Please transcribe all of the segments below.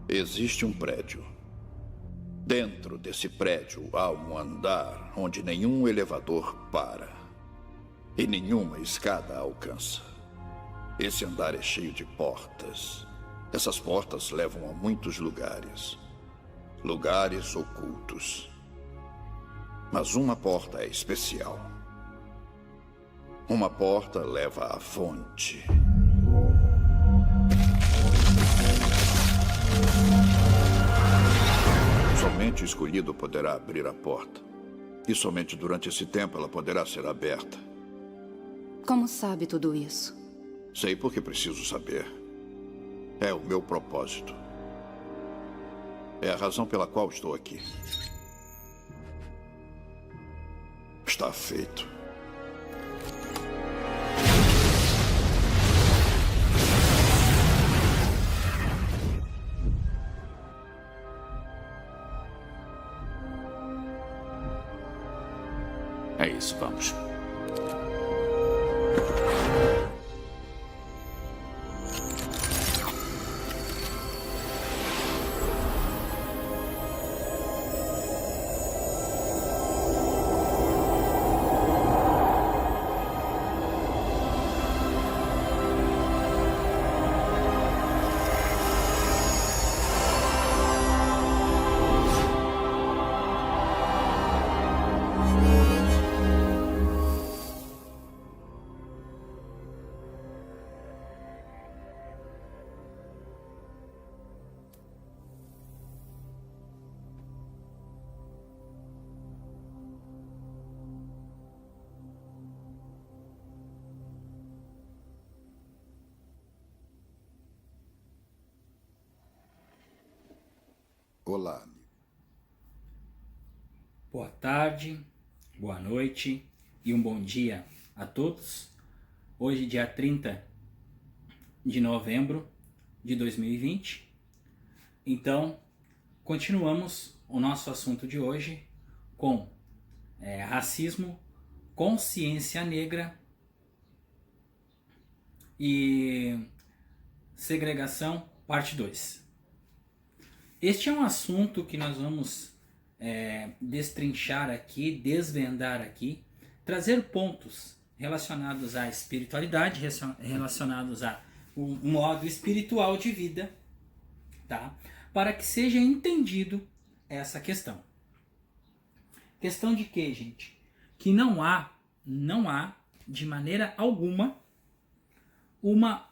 Existe um prédio. Dentro desse prédio há um andar onde nenhum elevador para e nenhuma escada alcança. Esse andar é cheio de portas. Essas portas levam a muitos lugares. Lugares ocultos. Mas uma porta é especial. Uma porta leva à fonte. Somente o escolhido poderá abrir a porta. E somente durante esse tempo ela poderá ser aberta. Como sabe tudo isso? Sei porque preciso saber. É o meu propósito. É a razão pela qual estou aqui. Está feito. É isso, vamos. Olá, amigo. Boa tarde, boa noite e um bom dia a todos. Hoje, dia 30 de novembro de 2020. Então, continuamos o nosso assunto de hoje com racismo, consciência negra e segregação, parte 2. Este é um assunto que nós vamos destrinchar aqui, desvendar aqui, trazer pontos relacionados à espiritualidade, relacionados a um modo espiritual de vida, tá? Para que seja entendido essa questão. Questão de quê, gente? Que não há de maneira alguma uma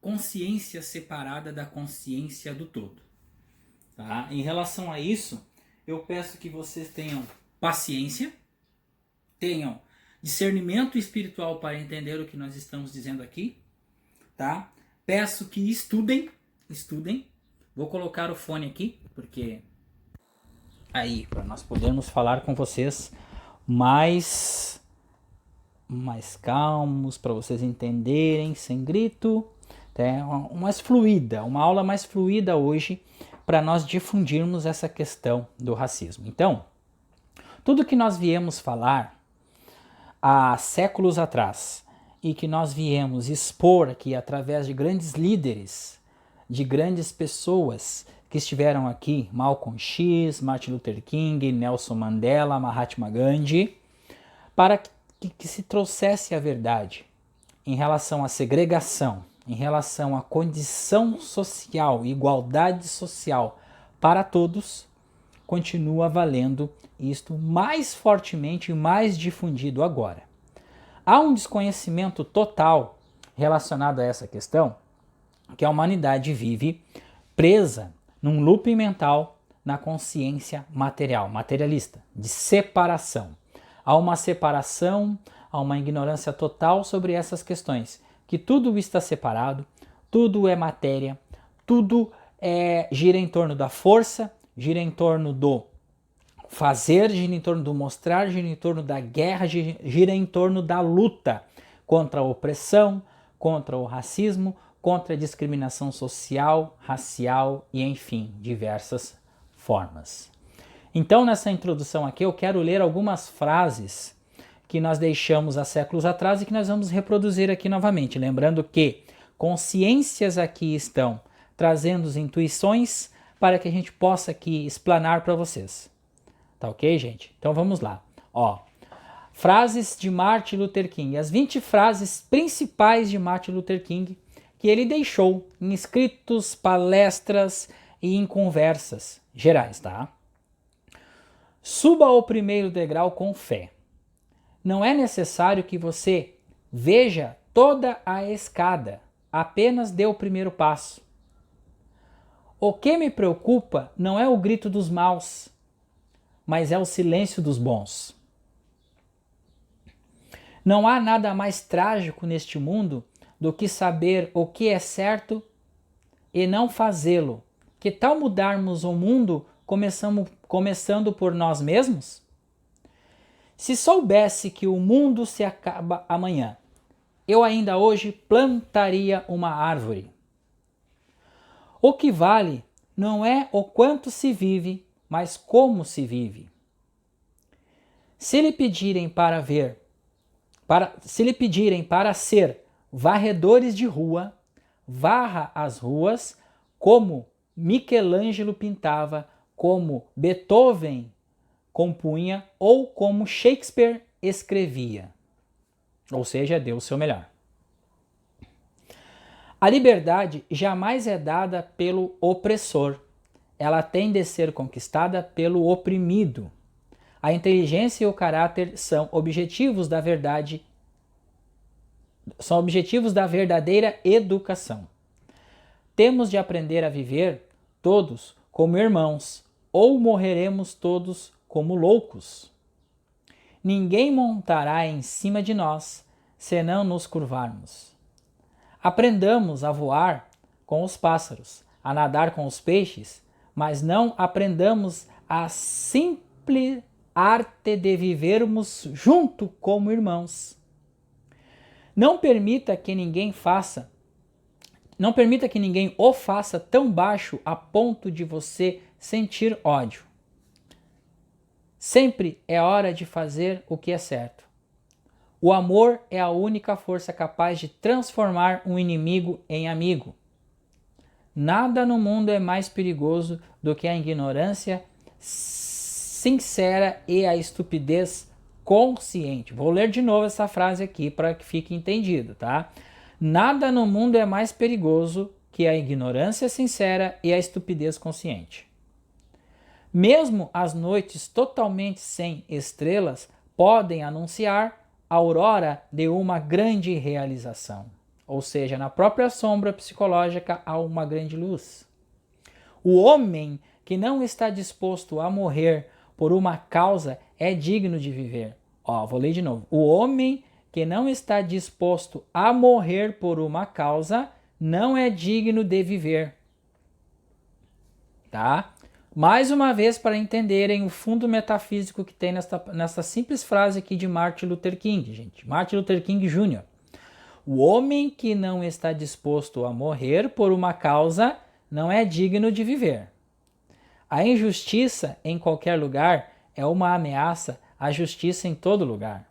consciência separada da consciência do todo. Tá? Em relação a isso, eu peço que vocês tenham paciência, tenham discernimento espiritual para entender o que nós estamos dizendo aqui, tá? Peço que estudem. Vou colocar o fone aqui, porque aí, para nós podermos falar com vocês mais calmos, para vocês entenderem, sem grito, tá? Uma aula mais fluida hoje, para nós difundirmos essa questão do racismo. Então, tudo que nós viemos falar há séculos atrás e que nós viemos expor aqui através de grandes líderes, de grandes pessoas que estiveram aqui, Malcolm X, Martin Luther King, Nelson Mandela, Mahatma Gandhi, para que se trouxesse a verdade em relação à segregação, em relação à condição social, igualdade social para todos, continua valendo isto mais fortemente e mais difundido agora. Há um desconhecimento total relacionado a essa questão, que a humanidade vive presa num looping mental na consciência materialista, de separação. Há uma separação, há uma ignorância total sobre essas questões, que tudo está separado, tudo é matéria, tudo gira em torno da força, gira em torno do fazer, gira em torno do mostrar, gira em torno da guerra, gira em torno da luta contra a opressão, contra o racismo, contra a discriminação social, racial e, enfim, diversas formas. Então, nessa introdução aqui, eu quero ler algumas frases que nós deixamos há séculos atrás e que nós vamos reproduzir aqui novamente. Lembrando que consciências aqui estão trazendo intuições, para que a gente possa aqui explanar para vocês. Tá ok, gente? Então vamos lá. Ó, frases de Martin Luther King. As 20 frases principais de Martin Luther King que ele deixou em escritos, palestras e em conversas gerais, tá? Suba ao primeiro degrau com fé. Não é necessário que você veja toda a escada, apenas dê o primeiro passo. O que me preocupa não é o grito dos maus, mas é o silêncio dos bons. Não há nada mais trágico neste mundo do que saber o que é certo e não fazê-lo. Que tal mudarmos o mundo começando por nós mesmos? Se soubesse que o mundo se acaba amanhã, eu ainda hoje plantaria uma árvore. O que vale não é o quanto se vive, mas como se vive. Se lhe pedirem para ser varredores de rua, varra as ruas como Michelangelo pintava, como Beethoven compunha ou como Shakespeare escrevia. Ou seja, dê o seu melhor. A liberdade jamais é dada pelo opressor. Ela tem de ser conquistada pelo oprimido. A inteligência e o caráter são objetivos da verdadeira educação. Temos de aprender a viver todos como irmãos, ou morreremos todos como loucos. Ninguém montará em cima de nós, se não nos curvarmos. Aprendamos a voar com os pássaros, a nadar com os peixes, mas não aprendamos a simples arte de vivermos junto como irmãos. Não permita que ninguém o faça tão baixo a ponto de você sentir ódio. Sempre é hora de fazer o que é certo. O amor é a única força capaz de transformar um inimigo em amigo. Nada no mundo é mais perigoso do que a ignorância sincera e a estupidez consciente. Vou ler de novo essa frase aqui para que fique entendido, tá? Nada no mundo é mais perigoso que a ignorância sincera e a estupidez consciente. Mesmo as noites totalmente sem estrelas podem anunciar a aurora de uma grande realização. Ou seja, na própria sombra psicológica há uma grande luz. O homem que não está disposto a morrer por uma causa é digno de viver. Vou ler de novo. O homem que não está disposto a morrer por uma causa não é digno de viver. Tá? Mais uma vez, para entenderem o fundo metafísico que tem nessa simples frase aqui de Martin Luther King, gente. Martin Luther King Jr. O homem que não está disposto a morrer por uma causa não é digno de viver. A injustiça em qualquer lugar é uma ameaça à justiça em todo lugar.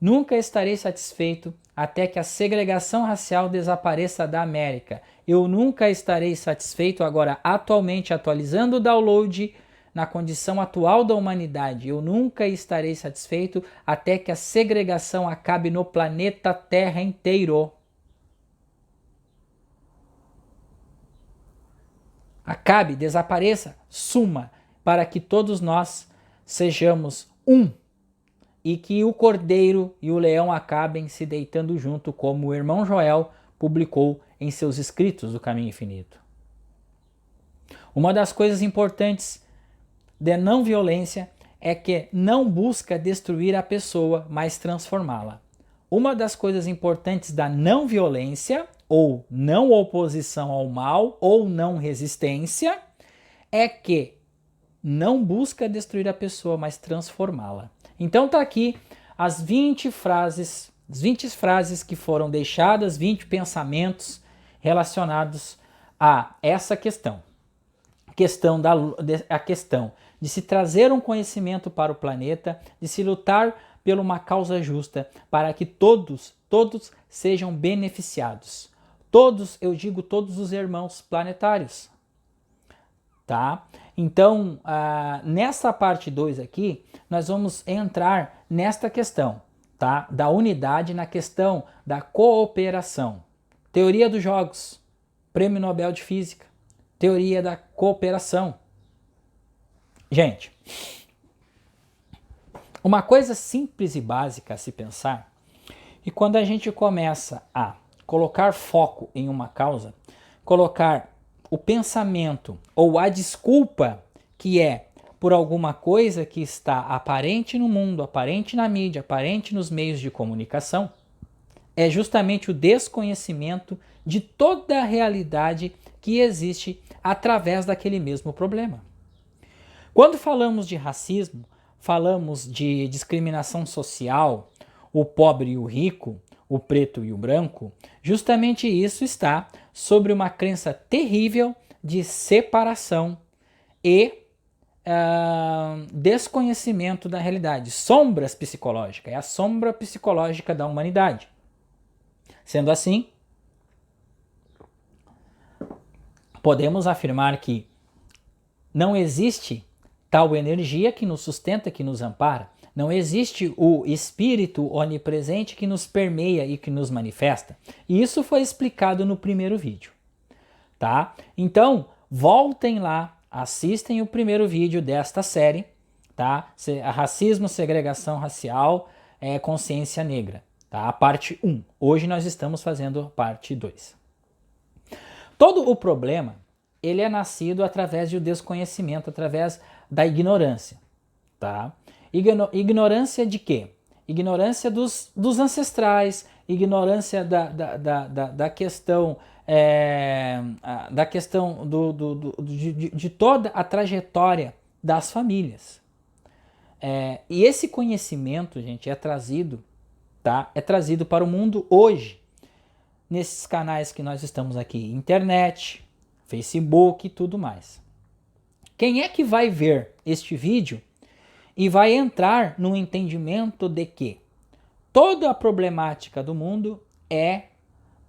Nunca estarei satisfeito até que a segregação racial desapareça da América. Eu nunca estarei satisfeito agora, atualmente, atualizando o download na condição atual da humanidade. Eu nunca estarei satisfeito até que a segregação acabe no planeta Terra inteiro. Acabe, desapareça, suma, para que todos nós sejamos um. E que o cordeiro e o leão acabem se deitando junto, como o irmão Joel publicou em seus escritos do Caminho Infinito. Uma das coisas importantes da não violência é que não busca destruir a pessoa, mas transformá-la. Uma das coisas importantes da não violência, ou não oposição ao mal, ou não resistência, é que não busca destruir a pessoa, mas transformá-la. Então tá aqui as 20 frases que foram deixadas, 20 pensamentos relacionados a essa questão. A questão de se trazer um conhecimento para o planeta, de se lutar por uma causa justa, para que todos sejam beneficiados. Todos, eu digo todos os irmãos planetários. tá? Então, nessa parte 2 aqui, nós vamos entrar nesta questão, tá? Da unidade, na questão da cooperação. Teoria dos jogos, Prêmio Nobel de Física, teoria da cooperação. Gente, uma coisa simples e básica a se pensar, e quando a gente começa a colocar foco em uma causa, colocar o pensamento ou a desculpa que é por alguma coisa que está aparente no mundo, aparente na mídia, aparente nos meios de comunicação, é justamente o desconhecimento de toda a realidade que existe através daquele mesmo problema. Quando falamos de racismo, falamos de discriminação social, o pobre e o rico, o preto e o branco, justamente isso está sobre uma crença terrível de separação e desconhecimento da realidade. Sombras psicológicas, é a sombra psicológica da humanidade. Sendo assim, podemos afirmar que não existe tal energia que nos sustenta, que nos ampara. Não existe o espírito onipresente que nos permeia e que nos manifesta. E isso foi explicado no primeiro vídeo, tá? Então, voltem lá, assistem o primeiro vídeo desta série, tá? Racismo, segregação racial, consciência negra, tá? A parte 1. Hoje nós estamos fazendo a parte 2. Todo o problema, ele é nascido através do desconhecimento, através da ignorância, tá? Ignorância de quê? Ignorância dos ancestrais, ignorância da questão, de toda a trajetória das famílias. E esse conhecimento, gente, é trazido, tá? É trazido para o mundo hoje, nesses canais que nós estamos aqui, internet, Facebook e tudo mais. Quem é que vai ver este vídeo e vai entrar no entendimento de que toda a problemática do mundo é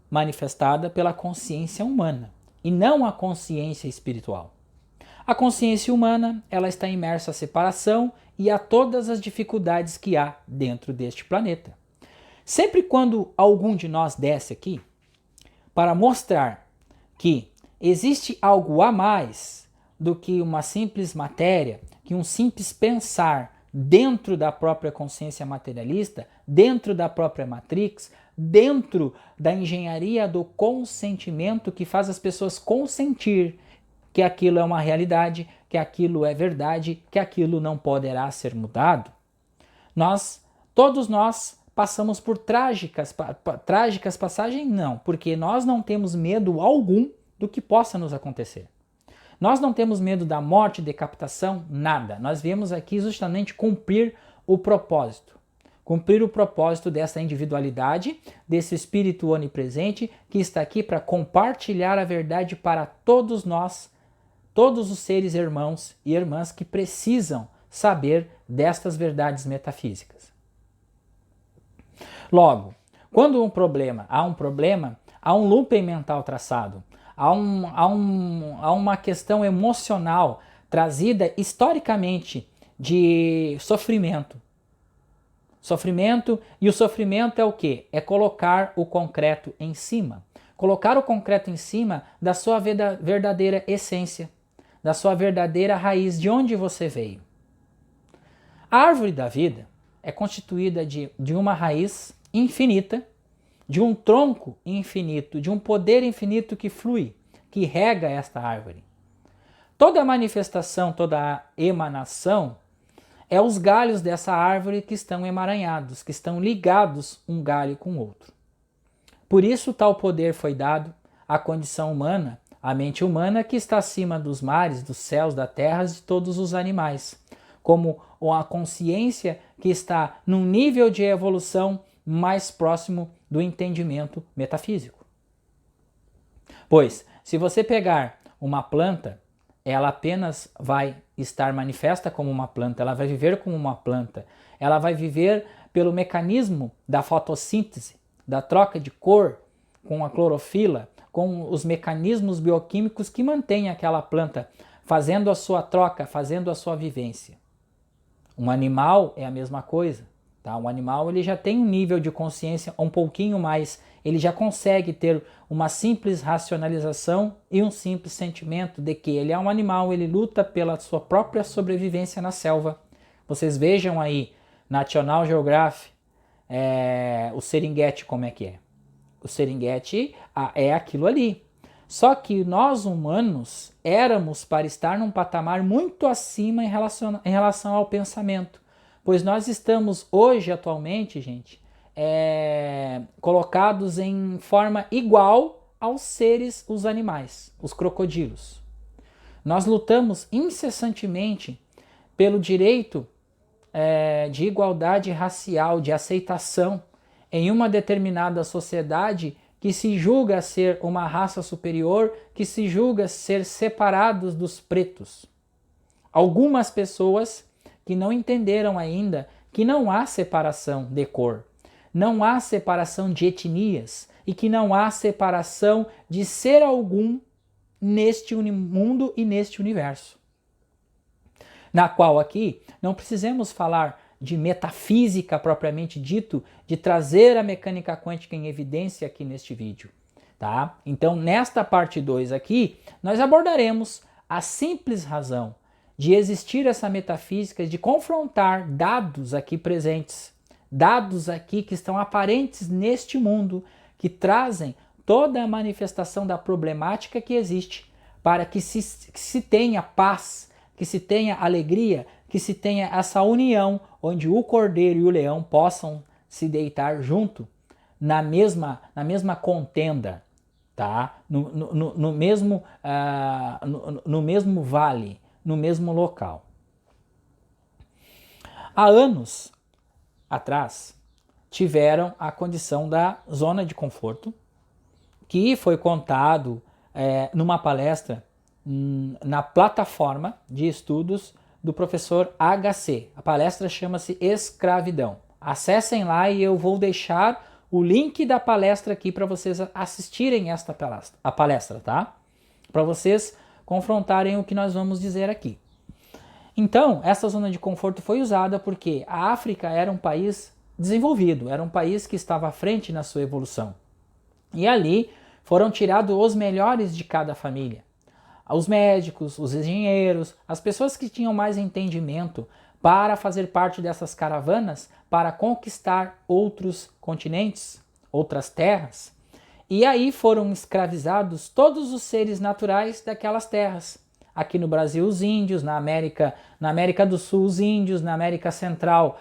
manifestada pela consciência humana e não a consciência espiritual. A consciência humana, ela está imersa à separação e a todas as dificuldades que há dentro deste planeta. Sempre quando algum de nós desce aqui para mostrar que existe algo a mais do que uma simples matéria, que um simples pensar dentro da própria consciência materialista, dentro da própria Matrix, dentro da engenharia do consentimento que faz as pessoas consentir que aquilo é uma realidade, que aquilo é verdade, que aquilo não poderá ser mudado. Todos nós passamos por trágicas passagens? Não, porque nós não temos medo algum do que possa nos acontecer. Nós não temos medo da morte, decapitação, nada. Nós viemos aqui justamente cumprir o propósito. Cumprir o propósito dessa individualidade, desse espírito onipresente que está aqui para compartilhar a verdade para todos nós, todos os seres irmãos e irmãs que precisam saber destas verdades metafísicas. Logo, quando há um problema, há um looping mental traçado. Há uma questão emocional trazida historicamente de sofrimento. Sofrimento, e o sofrimento é o quê? É colocar o concreto em cima. Colocar o concreto em cima da sua verdadeira essência, da sua verdadeira raiz, de onde você veio. A árvore da vida é constituída de uma raiz infinita, de um tronco infinito, de um poder infinito que flui, que rega esta árvore. Toda manifestação, toda emanação é os galhos dessa árvore que estão emaranhados, que estão ligados um galho com o outro. Por isso tal poder foi dado à condição humana, à mente humana que está acima dos mares, dos céus, da terra e de todos os animais, como a consciência que está num nível de evolução mais próximo do entendimento metafísico. Pois, se você pegar uma planta, ela apenas vai estar manifesta como uma planta, ela vai viver como uma planta, ela vai viver pelo mecanismo da fotossíntese, da troca de cor com a clorofila, com os mecanismos bioquímicos que mantêm aquela planta fazendo a sua troca, fazendo a sua vivência. Um animal é a mesma coisa. Tá? Um animal ele já tem um nível de consciência um pouquinho mais, ele já consegue ter uma simples racionalização e um simples sentimento de que ele é um animal, ele luta pela sua própria sobrevivência na selva. Vocês vejam aí, National Geographic, o Serengeti como é que é. O Serengeti é aquilo ali. Só que nós humanos éramos para estar num patamar muito acima em relação ao pensamento. Pois nós estamos hoje, atualmente, gente, colocados em forma igual aos seres, os animais, os crocodilos. Nós lutamos incessantemente pelo direito de igualdade racial, de aceitação em uma determinada sociedade que se julga ser uma raça superior, que se julga ser separados dos pretos. Algumas pessoas que não entenderam ainda que não há separação de cor, não há separação de etnias e que não há separação de ser algum neste mundo e neste universo. Na qual aqui não precisamos falar de metafísica propriamente dito, de trazer a mecânica quântica em evidência aqui neste vídeo. Tá? Então, nesta parte 2 aqui, nós abordaremos a simples razão de existir essa metafísica, de confrontar dados aqui presentes, dados aqui que estão aparentes neste mundo, que trazem toda a manifestação da problemática que existe, para que se tenha paz, que se tenha alegria, que se tenha essa união, onde o cordeiro e o leão possam se deitar junto na mesma contenda, tá? No mesmo vale, no mesmo local. Há anos atrás, tiveram a condição da zona de conforto, que foi contado numa palestra na plataforma de estudos do professor HC. A palestra chama-se Escravidão. Acessem lá e eu vou deixar o link da palestra aqui para vocês assistirem a palestra, tá? Para vocês confrontarem o que nós vamos dizer aqui. Então, essa zona de conforto foi usada porque a África era um país desenvolvido, era um país que estava à frente na sua evolução. E ali foram tirados os melhores de cada família. Os médicos, os engenheiros, as pessoas que tinham mais entendimento para fazer parte dessas caravanas, para conquistar outros continentes, outras terras. E aí foram escravizados todos os seres naturais daquelas terras. Aqui no Brasil, os índios, na América do Sul, os índios, na América Central,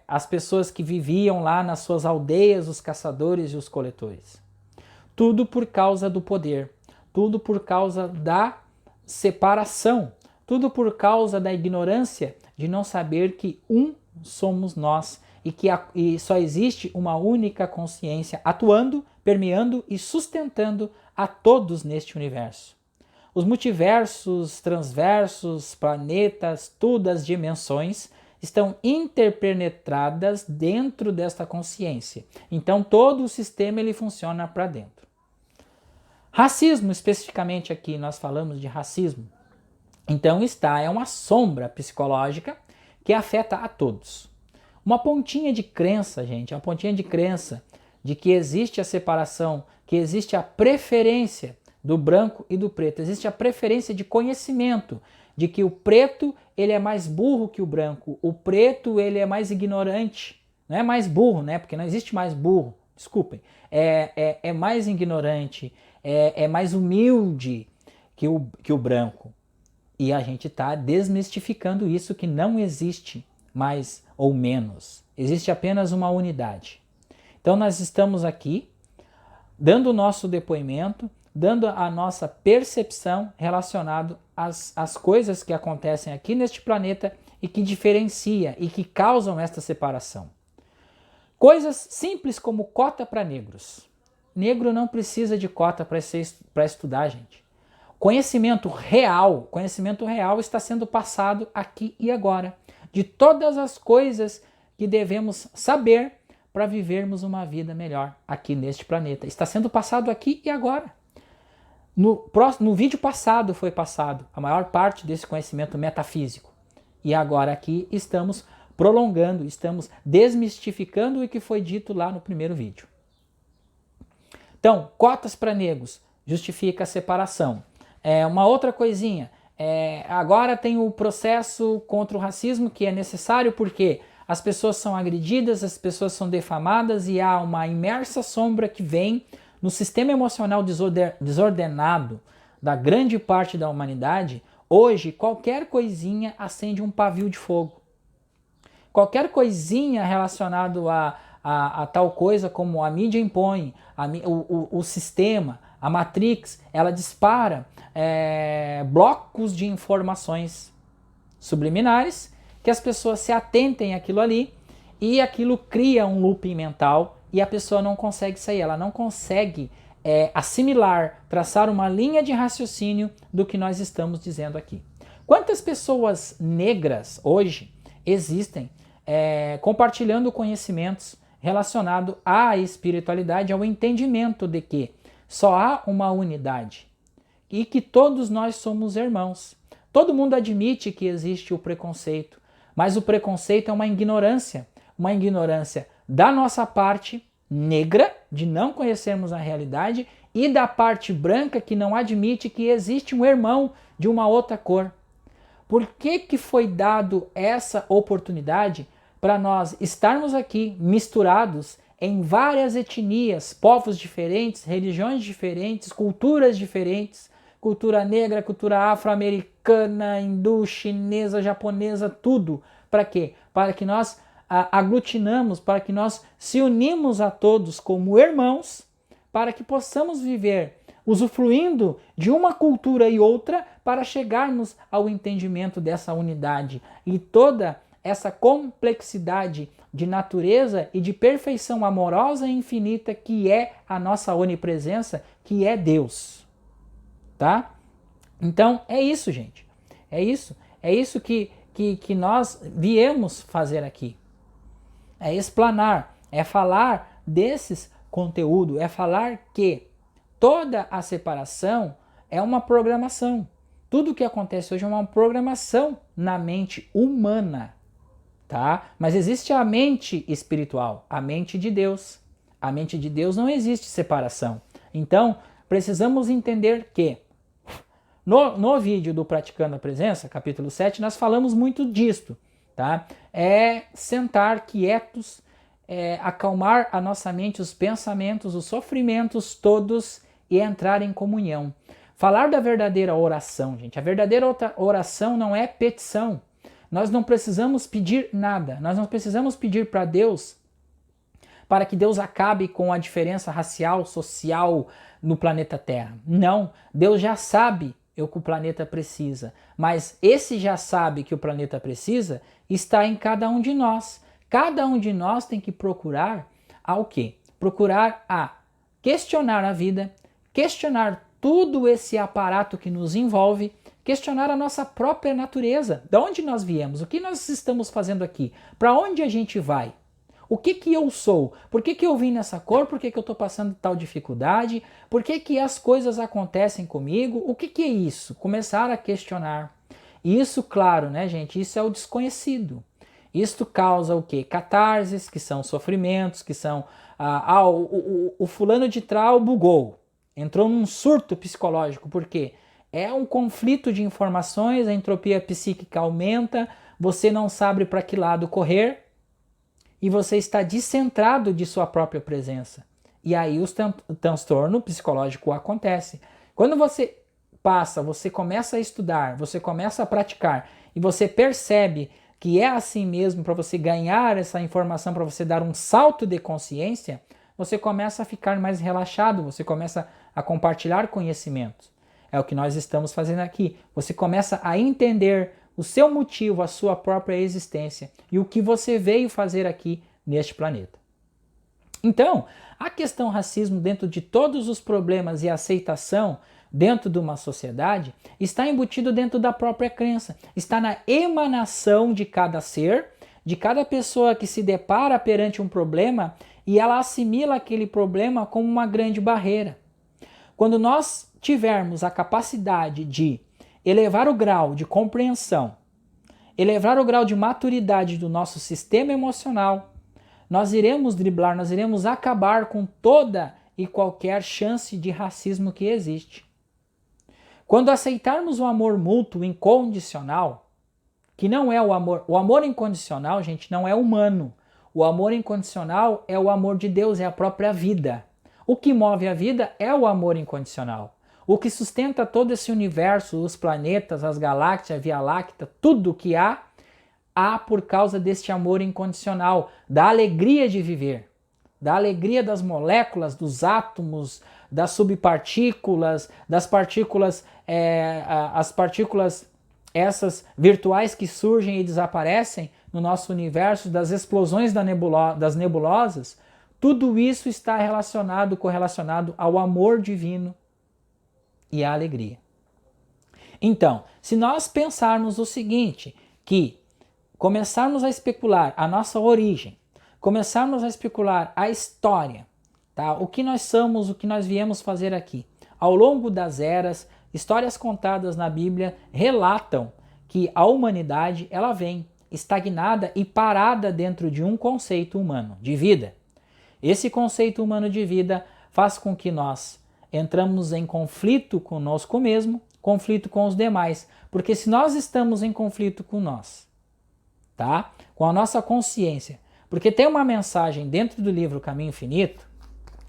as pessoas que viviam lá nas suas aldeias, os caçadores e os coletores. Tudo por causa do poder. Tudo por causa da separação, tudo por causa da ignorância de não saber que somos nós e que só existe uma única consciência atuando, permeando e sustentando a todos neste universo. Os multiversos, transversos, planetas, todas as dimensões estão interpenetradas dentro desta consciência. Então todo o sistema ele funciona para dentro. Racismo, especificamente aqui, nós falamos de racismo. Então é uma sombra psicológica que afeta a todos. Uma pontinha de crença, gente, uma pontinha de crença de que existe a separação, que existe a preferência do branco e do preto, existe a preferência de conhecimento, de que o preto ele é mais burro que o branco, o preto ele é mais ignorante, não é mais burro, né? Porque não existe mais burro, desculpem, é mais ignorante, é mais humilde que o branco. E a gente está desmistificando isso, que não existe mais ou menos. Existe apenas uma unidade. Então nós estamos aqui dando o nosso depoimento, dando a nossa percepção relacionado às coisas que acontecem aqui neste planeta e que diferencia e que causam esta separação. Coisas simples como cota para negros. Negro não precisa de cota para estudar, gente. Conhecimento real está sendo passado aqui e agora. De todas as coisas que devemos saber para vivermos uma vida melhor aqui neste planeta. Está sendo passado aqui e agora. No vídeo passado foi passado a maior parte desse conhecimento metafísico. E agora aqui estamos prolongando, estamos desmistificando o que foi dito lá no primeiro vídeo. Então, cotas para negros justifica a separação. Uma outra coisinha, agora tem o processo contra o racismo que é necessário porque as pessoas são agredidas, as pessoas são defamadas e há uma imersa sombra que vem no sistema emocional desordenado da grande parte da humanidade. Hoje, qualquer coisinha acende um pavio de fogo. Qualquer coisinha relacionada a tal coisa como a mídia impõe, o sistema, a Matrix, ela dispara blocos de informações subliminares que as pessoas se atentem àquilo ali e aquilo cria um looping mental e a pessoa não consegue sair, ela não consegue assimilar, traçar uma linha de raciocínio do que nós estamos dizendo aqui. Quantas pessoas negras hoje existem compartilhando conhecimentos relacionados à espiritualidade, ao entendimento de que só há uma unidade e que todos nós somos irmãos. Todo mundo admite que existe o preconceito, mas o preconceito é uma ignorância da nossa parte negra, de não conhecermos a realidade, e da parte branca que não admite que existe um irmão de uma outra cor. Por que foi dado essa oportunidade para nós estarmos aqui misturados em várias etnias, povos diferentes, religiões diferentes, culturas diferentes, cultura negra, cultura afro-americana, hindu, chinesa, japonesa, tudo. Para quê? Para que nós aglutinamos, para que nós se unimos a todos como irmãos, para que possamos viver usufruindo de uma cultura e outra para chegarmos ao entendimento dessa unidade e toda essa complexidade de natureza e de perfeição amorosa e infinita que é a nossa onipresença, que é Deus. Tá? Então é isso, gente. É isso que nós viemos fazer aqui. É explanar, é falar desses conteúdos, é falar que toda a separação é uma programação. Tudo que acontece hoje é uma programação na mente humana, tá? Mas existe a mente espiritual, a mente de Deus. A mente de Deus não existe separação. Então, precisamos entender que no vídeo do Praticando a Presença, capítulo 7, nós falamos muito disto, tá? É sentar quietos, acalmar a nossa mente, os pensamentos, os sofrimentos todos e entrar em comunhão. Falar da verdadeira oração, gente. A verdadeira oração não é petição. Nós não precisamos pedir nada. Nós não precisamos pedir para Deus para que Deus acabe com a diferença racial, social no planeta Terra. Não. Deus já sabe o que o planeta precisa. Mas esse já sabe que o planeta precisa está em cada um de nós. Cada um de nós tem que procurar o quê? Procurar questionar a vida, questionar todo esse aparato que nos envolve, questionar a nossa própria natureza. De onde nós viemos? O que nós estamos fazendo aqui? Para onde a gente vai? O que eu sou? Por que eu vim nessa cor? Por que eu estou passando tal dificuldade? Por que as coisas acontecem comigo? O que é isso? Começar a questionar. E isso, claro, né, gente? Isso é o desconhecido. Isto causa o quê? Catarses, que são sofrimentos, que são... o fulano de tal bugou. Entrou num surto psicológico. Por quê? É um conflito de informações, a entropia psíquica aumenta, você não sabe para que lado correr e você está descentrado de sua própria presença. E aí o transtorno psicológico acontece. Quando você você começa a estudar, você começa a praticar e você percebe que é assim mesmo para você ganhar essa informação, para você dar um salto de consciência, você começa a ficar mais relaxado, você começa a compartilhar conhecimentos. É o que nós estamos fazendo aqui. Você começa a entender o seu motivo, a sua própria existência e o que você veio fazer aqui neste planeta. Então, a questão racismo dentro de todos os problemas e aceitação dentro de uma sociedade está embutido dentro da própria crença, está na emanação de cada ser, de cada pessoa que se depara perante um problema e ela assimila aquele problema como uma grande barreira. quando nós tivermos a capacidade de elevar o grau de compreensão, elevar o grau de maturidade do nosso sistema emocional, nós iremos driblar, nós iremos acabar com toda e qualquer chance de racismo que existe. Quando aceitarmos o amor mútuo incondicional, que não é o amor incondicional, gente, não é humano. O amor incondicional é o amor de Deus, é a própria vida. O que move a vida é o amor incondicional. O que sustenta todo esse universo, os planetas, as galáxias, a Via Láctea, tudo que há por causa deste amor incondicional, da alegria de viver, da alegria das moléculas, dos átomos, das subpartículas, das partículas, as partículas essas virtuais que surgem e desaparecem no nosso universo, das explosões das nebulosas. Tudo isso está correlacionado ao amor divino e à alegria. Então, se nós pensarmos o seguinte, que começarmos a especular a nossa origem, começarmos a especular a história, tá? O que nós somos, o que nós viemos fazer aqui. Ao longo das eras, histórias contadas na Bíblia relatam que a humanidade ela vem estagnada e parada dentro de um conceito humano de vida. Esse conceito humano de vida faz com que nós entramos em conflito conosco mesmo, conflito com os demais, porque se nós estamos em conflito com nós, tá? Com a nossa consciência, porque tem uma mensagem dentro do livro Caminho Infinito,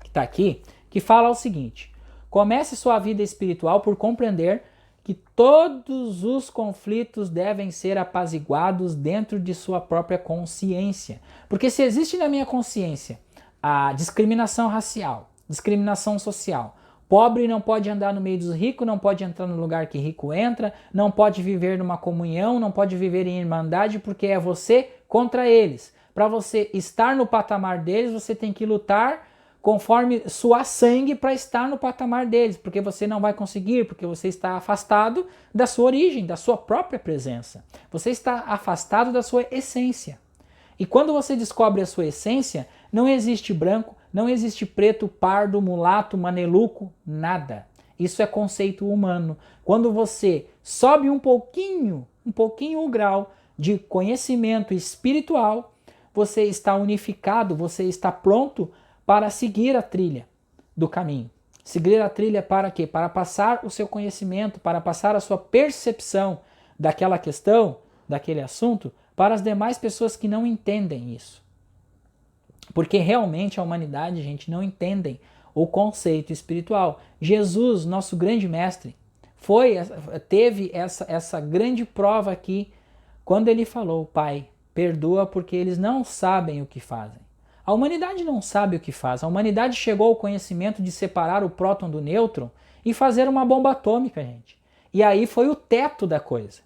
que está aqui, que fala o seguinte: comece sua vida espiritual por compreender que todos os conflitos devem ser apaziguados dentro de sua própria consciência. Porque se existe na minha consciência a discriminação racial, discriminação social, pobre não pode andar no meio dos ricos, não pode entrar no lugar que rico entra, não pode viver numa comunhão, não pode viver em irmandade, porque é você contra eles. Para você estar no patamar deles, você tem que lutar conforme suar sangue para estar no patamar deles, porque você não vai conseguir, porque você está afastado da sua origem, da sua própria presença. Você está afastado da sua essência. E quando você descobre a sua essência, não existe branco, não existe preto, pardo, mulato, maneluco, nada. Isso é conceito humano. Quando você sobe um pouquinho o grau de conhecimento espiritual, você está unificado, você está pronto para seguir a trilha do caminho. Seguir a trilha para quê? Para passar o seu conhecimento, para passar a sua percepção daquela questão, daquele assunto, para as demais pessoas que não entendem isso. Porque realmente a humanidade, gente, não entendem o conceito espiritual. Jesus, nosso grande mestre, teve essa grande prova aqui quando ele falou: Pai, perdoa porque eles não sabem o que fazem. A humanidade não sabe o que faz. A humanidade chegou ao conhecimento de separar o próton do nêutron e fazer uma bomba atômica, gente. E aí foi o teto da coisa.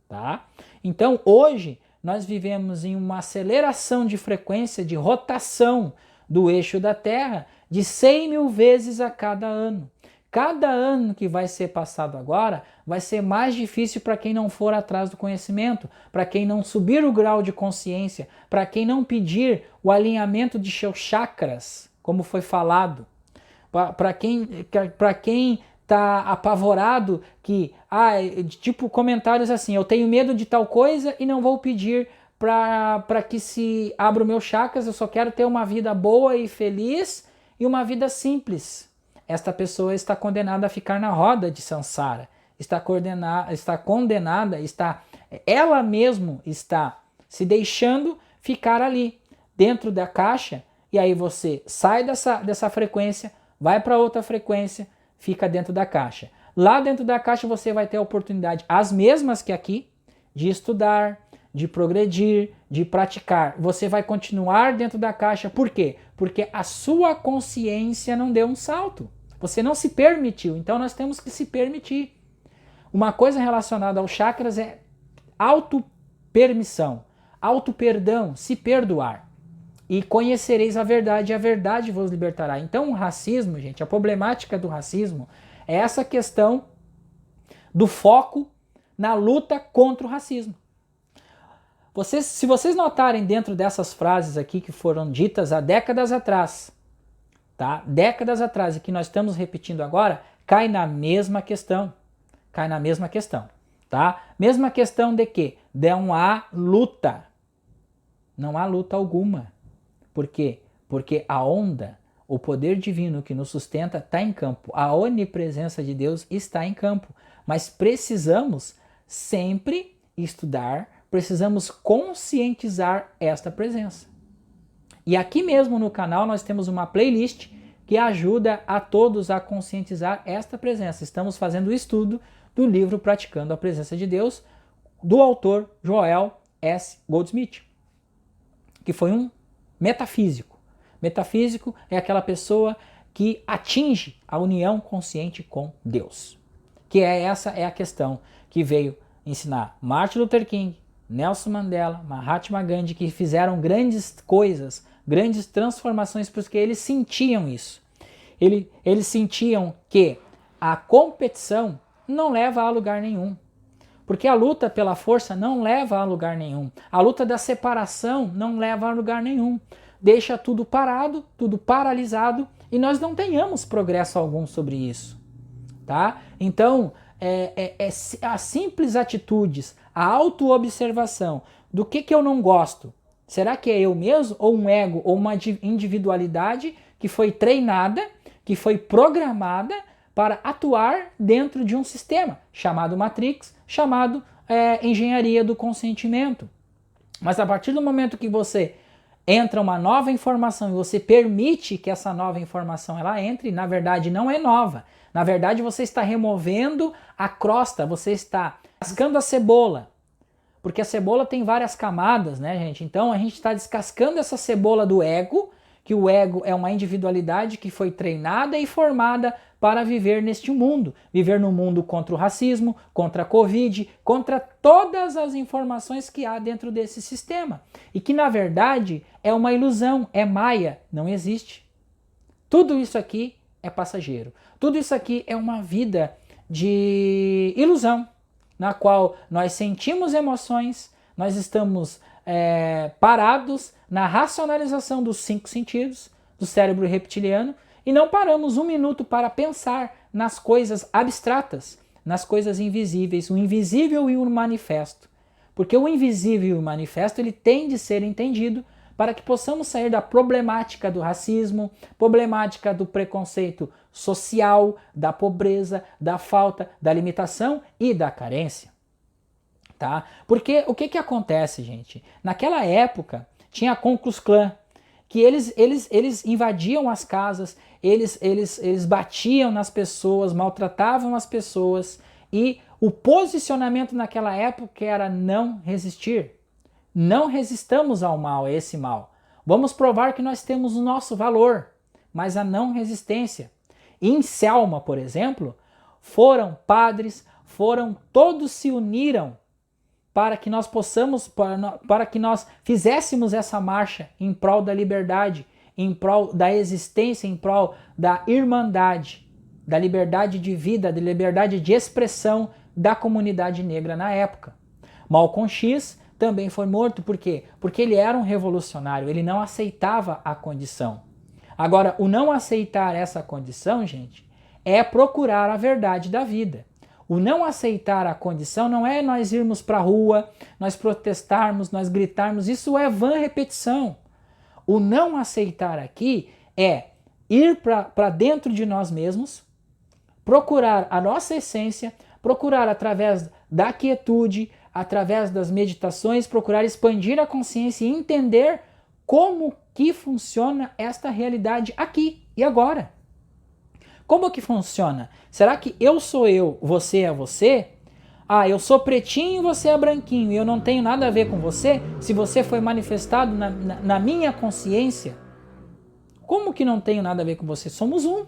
Tá? Então, hoje, nós vivemos em uma aceleração de frequência, de rotação do eixo da Terra de 100 mil vezes a cada ano. Cada ano que vai ser passado agora vai ser mais difícil para quem não for atrás do conhecimento, para quem não subir o grau de consciência, para quem não pedir o alinhamento de seus chakras, como foi falado, para quem está apavorado que, tipo comentários assim, eu tenho medo de tal coisa e não vou pedir para que se abra os meus chakras, eu só quero ter uma vida boa e feliz e uma vida simples. Esta pessoa está condenada a ficar na roda de Sansara, ela mesmo está se deixando ficar ali, dentro da caixa, e aí você sai dessa frequência, vai para outra frequência, fica dentro da caixa. Lá dentro da caixa você vai ter a oportunidade, as mesmas que aqui, de estudar, de progredir, de praticar. Você vai continuar dentro da caixa. Por quê? Porque a sua consciência não deu um salto. Você não se permitiu. Então nós temos que se permitir. Uma coisa relacionada aos chakras é auto-permissão, auto-perdão, se perdoar. E conhecereis a verdade vos libertará. Então o racismo, gente, a problemática do racismo é essa questão do foco na luta contra o racismo. Se vocês notarem dentro dessas frases aqui que foram ditas há décadas atrás, tá? Décadas atrás e que nós estamos repetindo agora, cai na mesma questão. Cai na mesma questão, tá? Mesma questão de que não há luta. Não há luta alguma. Por quê? Porque a onda, o poder divino que nos sustenta está em campo. A onipresença de Deus está em campo. Mas precisamos sempre estudar, precisamos conscientizar esta presença. E aqui mesmo no canal nós temos uma playlist que ajuda a todos a conscientizar esta presença. Estamos fazendo o estudo do livro Praticando a Presença de Deus, do autor Joel S. Goldsmith, que foi um metafísico. Metafísico é aquela pessoa que atinge a união consciente com Deus. Que essa é a questão que veio ensinar Martin Luther King, Nelson Mandela, Mahatma Gandhi, que fizeram grandes coisas, grandes transformações, porque eles sentiam isso. Eles sentiam que a competição não leva a lugar nenhum. Porque a luta pela força não leva a lugar nenhum. A luta da separação não leva a lugar nenhum. Deixa tudo parado, tudo paralisado, e nós não tenhamos progresso algum sobre isso. Tá? Então, as simples atitudes, a autoobservação do que eu não gosto. Será que é eu mesmo, ou um ego, ou uma individualidade que foi treinada, que foi programada para atuar dentro de um sistema chamado Matrix, chamado engenharia do consentimento. Mas a partir do momento que você entra uma nova informação e você permite que essa nova informação ela entre, na verdade não é nova. Na verdade você está removendo a crosta, você está descascando a cebola. Porque a cebola tem várias camadas, né, gente? Então a gente está descascando essa cebola do ego, que o ego é uma individualidade que foi treinada e formada para viver neste mundo. Viver no mundo contra o racismo, contra a Covid, contra todas as informações que há dentro desse sistema. E que, na verdade, é uma ilusão, é maia, não existe. Tudo isso aqui é passageiro. Tudo isso aqui é uma vida de ilusão, na qual nós sentimos emoções, nós estamos parados na racionalização dos 5 sentidos, do cérebro reptiliano, e não paramos um minuto para pensar nas coisas abstratas, nas coisas invisíveis, o invisível e o manifesto. Porque o invisível e o manifesto ele tem de ser entendido para que possamos sair da problemática do racismo, problemática do preconceito social, da pobreza, da falta, da limitação e da carência. Tá? Porque o que acontece, gente? Naquela época tinha a Ku Klux Klan, que eles invadiam as casas, eles batiam nas pessoas, maltratavam as pessoas, e o posicionamento naquela época era não resistir. Não resistamos ao mal, a esse mal. Vamos provar que nós temos o nosso valor, mas a não resistência. E em Selma, por exemplo, foram padres, todos se uniram para que nós possamos, para que nós fizéssemos essa marcha em prol da liberdade, em prol da existência, em prol da irmandade, da liberdade de vida, da liberdade de expressão da comunidade negra na época. Malcolm X também foi morto, por quê? Porque ele era um revolucionário, ele não aceitava a condição. Agora, o não aceitar essa condição, gente, é procurar a verdade da vida. O não aceitar a condição não é nós irmos para a rua, nós protestarmos, nós gritarmos, isso é vã repetição. O não aceitar aqui é ir para dentro de nós mesmos, procurar a nossa essência, procurar através da quietude, através das meditações, procurar expandir a consciência e entender como que funciona esta realidade aqui e agora. Como que funciona? Será que eu sou eu, você é você? Ah, eu sou pretinho e você é branquinho e eu não tenho nada a ver com você? Se você foi manifestado na minha consciência? Como que não tenho nada a ver com você? Somos um.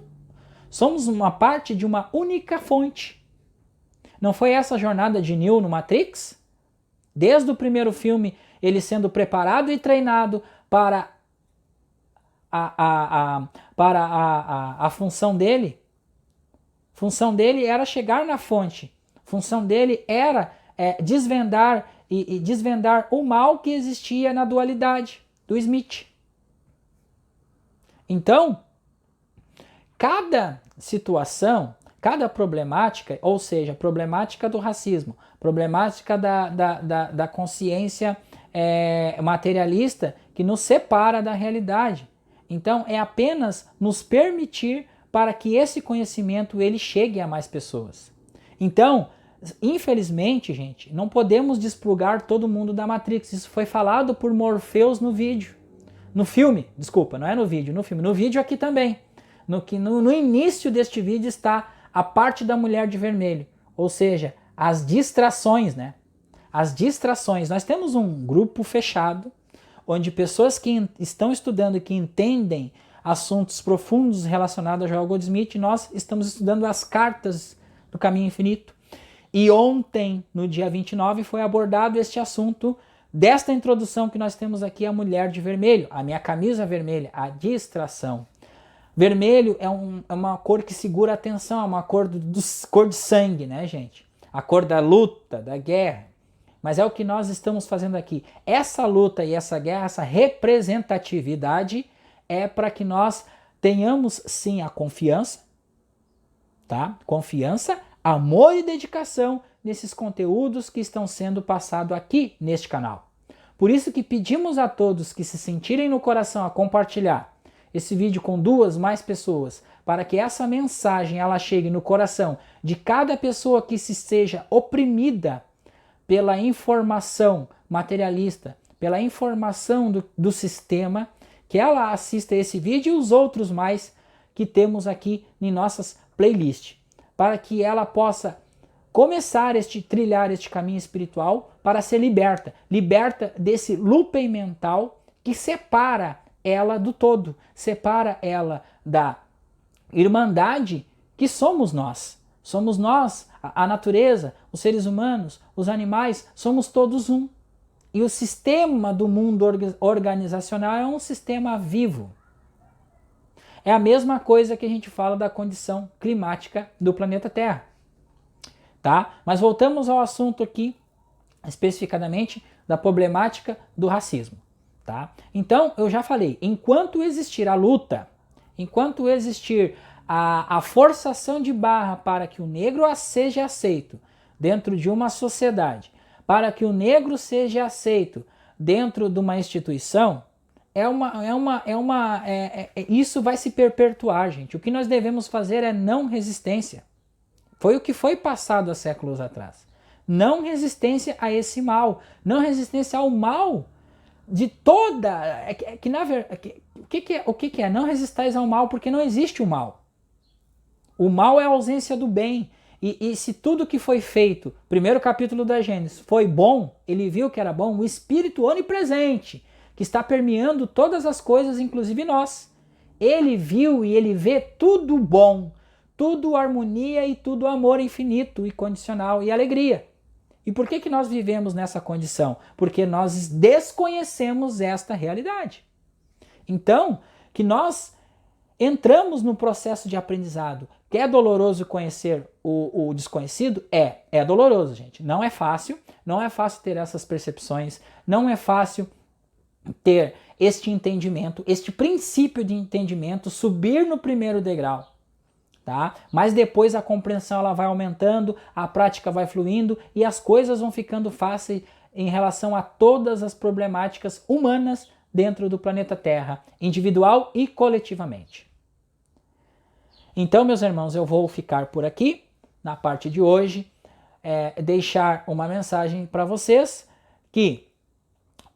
Somos uma parte de uma única fonte. Não foi essa a jornada de Neo no Matrix? Desde o primeiro filme, ele sendo preparado e treinado para a função dele. A função dele era chegar na fonte. A função dele era desvendar e desvendar o mal que existia na dualidade do Smith. Então, cada situação, cada problemática, ou seja, problemática do racismo, problemática da consciência materialista que nos separa da realidade. Então, é apenas nos permitir para que esse conhecimento ele chegue a mais pessoas. Então, infelizmente, gente, não podemos desplugar todo mundo da Matrix. Isso foi falado por Morpheus no vídeo. No filme, desculpa, não é no vídeo, no filme. No vídeo aqui também. No início deste vídeo está a parte da mulher de vermelho. Ou seja, as distrações, né? As distrações. Nós temos um grupo fechado, onde pessoas que estão estudando e que entendem assuntos profundos relacionados a Joel Goldsmith, nós estamos estudando as cartas do Caminho Infinito. E ontem, no dia 29, foi abordado este assunto desta introdução que nós temos aqui, a mulher de vermelho, a minha camisa vermelha, a distração. Vermelho é uma cor que segura a atenção, é uma cor de sangue, né, gente? A cor da luta, da guerra. Mas é o que nós estamos fazendo aqui. Essa luta e essa guerra, essa representatividade é para que nós tenhamos sim a confiança, tá? Confiança, amor e dedicação nesses conteúdos que estão sendo passados aqui neste canal. Por isso que pedimos a todos que se sentirem no coração a compartilhar esse vídeo com 2 mais pessoas, para que essa mensagem ela chegue no coração de cada pessoa que se seja oprimida pela informação materialista, pela informação do sistema, que ela assista esse vídeo e os outros mais que temos aqui em nossas playlists, para que ela possa começar trilhar este caminho espiritual para ser liberta desse looping mental que separa ela do todo, separa ela da irmandade que somos nós. Somos nós, a natureza, os seres humanos, os animais, somos todos um. E o sistema do mundo organizacional é um sistema vivo. É a mesma coisa que a gente fala da condição climática do planeta Terra. Tá? Mas voltamos ao assunto aqui, especificadamente da problemática do racismo. Tá? Então, eu já falei, enquanto existir a luta, enquanto existir a forçação de barra para que o negro seja aceito dentro de uma sociedade, para que o negro seja aceito dentro de uma instituição, isso vai se perpetuar, gente. O que nós devemos fazer é não resistência. Foi o que foi passado há séculos atrás. Não resistência a esse mal, não resistência ao mal de toda... O que é? Não resistais ao mal porque não existe o mal. O mal é a ausência do bem. E se tudo que foi feito, primeiro capítulo da Gênesis, foi bom, ele viu que era bom, o Espírito onipresente, que está permeando todas as coisas, inclusive nós. Ele viu e ele vê tudo bom, tudo harmonia e tudo amor infinito e condicional e alegria. E por que nós vivemos nessa condição? Porque nós desconhecemos esta realidade. Então, que nós entramos no processo de aprendizado. Que é doloroso conhecer o desconhecido? É doloroso, gente. Não é fácil ter essas percepções, não é fácil ter este entendimento, este princípio de entendimento, subir no primeiro degrau. Tá? Mas depois a compreensão ela vai aumentando, a prática vai fluindo e as coisas vão ficando fáceis em relação a todas as problemáticas humanas dentro do planeta Terra, individual e coletivamente. Então, meus irmãos, eu vou ficar por aqui na parte de hoje, deixar uma mensagem para vocês que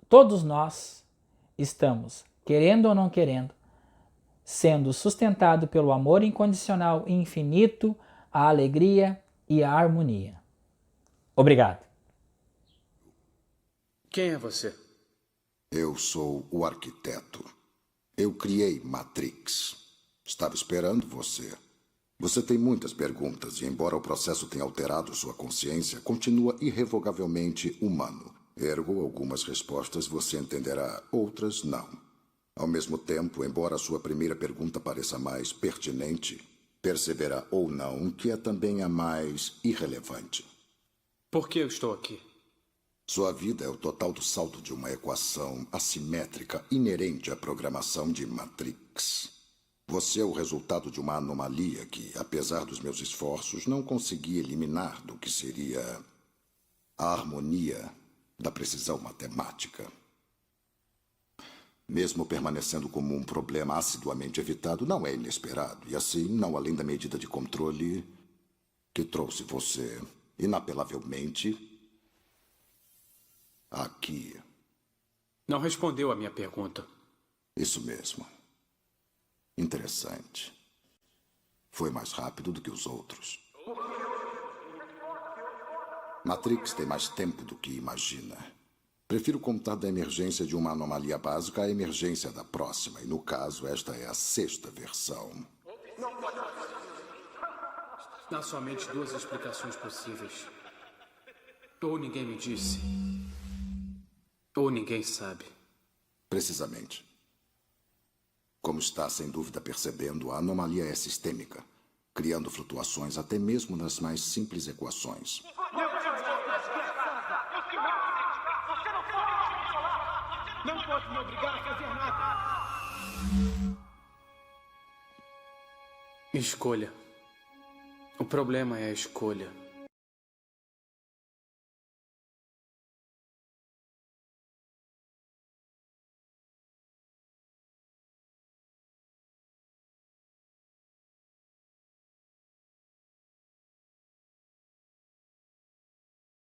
todos nós estamos, querendo ou não querendo, sendo sustentado pelo amor incondicional e infinito, a alegria e a harmonia. Obrigado. Quem é você? Eu sou o arquiteto. Eu criei Matrix. Estava esperando você. Você tem muitas perguntas e, embora o processo tenha alterado sua consciência, continua irrevogavelmente humano. Ergo, algumas respostas você entenderá, outras não. Ao mesmo tempo, embora sua primeira pergunta pareça mais pertinente, perceberá ou não que é também a mais irrelevante. Por que eu estou aqui? Sua vida é o total do saldo de uma equação assimétrica inerente à programação de Matrix. Você é o resultado de uma anomalia que, apesar dos meus esforços, não consegui eliminar do que seria a harmonia da precisão matemática. Mesmo permanecendo como um problema assiduamente evitado, não é inesperado. E assim, não além da medida de controle que trouxe você, inapelavelmente, aqui. Não respondeu a minha pergunta. Isso mesmo. Interessante. Foi mais rápido do que os outros. Matrix tem mais tempo do que imagina. Prefiro contar da emergência de uma anomalia básica à emergência da próxima, e no caso, esta é a 6ª versão. Há somente 2 explicações possíveis. Ou ninguém me disse, ou ninguém sabe. Precisamente. Como está sem dúvida percebendo, a anomalia é sistêmica, criando flutuações até mesmo nas mais simples equações. Não pode me obrigar a fazer nada. Escolha. O problema é a escolha.